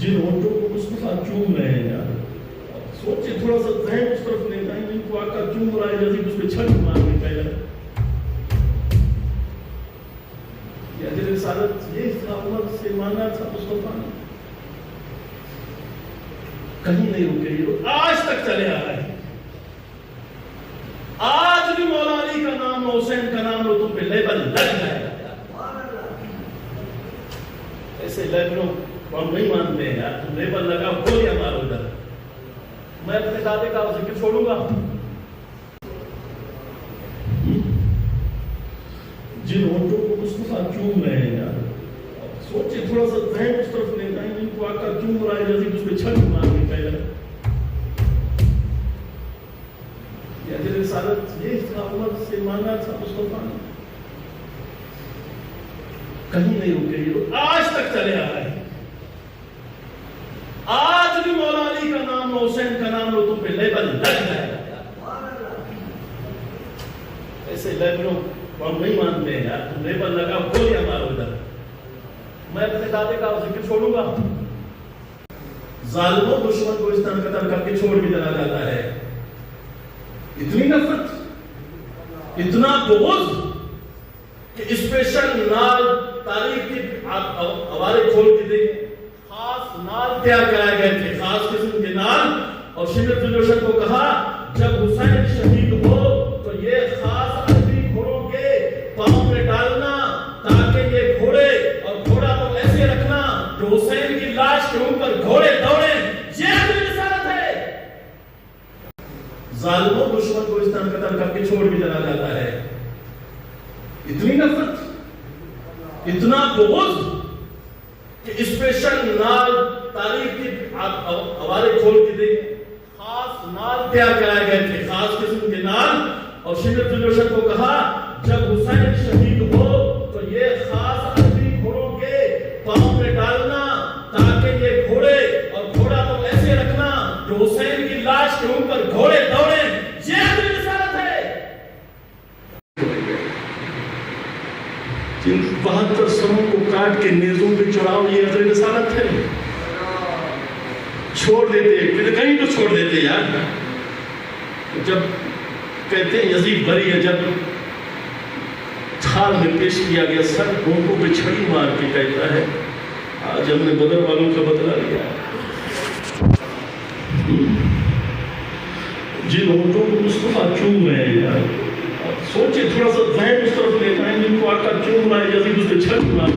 جن ہونٹوں کو مصطفیٰ چوم رہے ہیں یار، سوچے تھوڑا سا ذہن اس طرف لے جائیں، جن کو آقا چوم رہا ہے جیسے اس پہ چھٹ مارنے کا یار. یہ اجر رسالت یہ تھا، عمر سے مانگا تھا مصطفیٰ نے. کہیں نہیں رکے، یہ آج تک چلے آ رہے ہیں. آج بھی مولا علی کا نام اور حسین کا نام لو، تم پہ لیبل لگ جائے گا. ایسے لیبلوں کو ہم نہیں مانتے ہیں یار. تم لیبل لگاؤ، گولیاں مارو ادھر. میں اپنے دادے کا ذکر چھوڑوں گا. جن ہونٹوں کو مصطفیٰ چوم رہے ہیں یار، سوچے تھوڑا سا ذہن اس طرف لے جائیں، جن کو آقا چوم رہا ہے جیسے اس پہ چھٹ مارنے کا یار. یہ اجر رسالت یہ تھا، عمر سے مانگا تھا مصطفیٰ نے. کہیں نہیں رکے، یہ آج تک چلے آ رہے ہیں. آج بھی مولا علی کا نام اور حسین کا نام لو، تم پہ لیبل لگ جائے گا. ایسے لیبلوں کو ہم نہیں مانتے ہیں یار. تم لیبل لگاؤ، گولیاں مارو ادھر. میں اپنے دادے کا ذکر چھوڑوں گا. ظالموں دشمن کو اس طرح قتل کر کے چھوڑ بھی چلا جاتا ہے. اتنی نفرت، اتنا بغض کہ اسپیشل نال تاریخ کی حوالے کھول کے دیکھیں. خاص نال تیار کرائے گئے تھے، خاص قسم کے نال. اور شدت جوشن کو کہا جب حسین شہید ہو تو یہ خاص عربی گھوڑوں کے پاؤں میں ڈالنا تاکہ یہ گھوڑے، اور گھوڑا تو ایسے رکھنا جو حسین کی لاش کے اوپر گھوڑے دوڑے. یہ عربی رسالت ہے. ظالموں دشمن کو اس طرح قتل کر کے چھوڑ بھی چلا جاتا ہے. اتنی نفرت، اتنا بغض کہ اسپیشل نال تاریخ کی حوالے کھول کے دیکھیں. خاص نال تیار کرائے گئے تھے، خاص قسم کے نال. اور شدت جوشن کو کہا جب حسین شہید ہو تو یہ خاص عربی گھوڑوں کے پاؤں میں ڈالنا تاکہ یہ گھوڑے، اور گھوڑا تو ایسے رکھنا جو حسین کی لاش کے اوپر گھوڑے دوڑے. یہ عربی رسالت ہے. 72 سروں کو کاٹ کے نیزوں پہ چڑھاؤ، یہ عربی رسالت ہے. چھوڑ دیتے، پھر کہیں تو چھوڑ دیتے یار. جب کہتے ہیں یزید بری ہے، جب تھال میں پیش کیا گیا، سر ہونٹوں پہ چھڑی مار کے کہتا ہے آج ہم نے بدر والوں کا بدلہ لیا. جن ہونٹوں کو مصطفیٰ چوم رہے ہیں یار، سوچے تھوڑا سا ذہن اس طرف لے جائیں، جن کو آقا چوم رہا ہے جیسے اس پہ چھٹ مار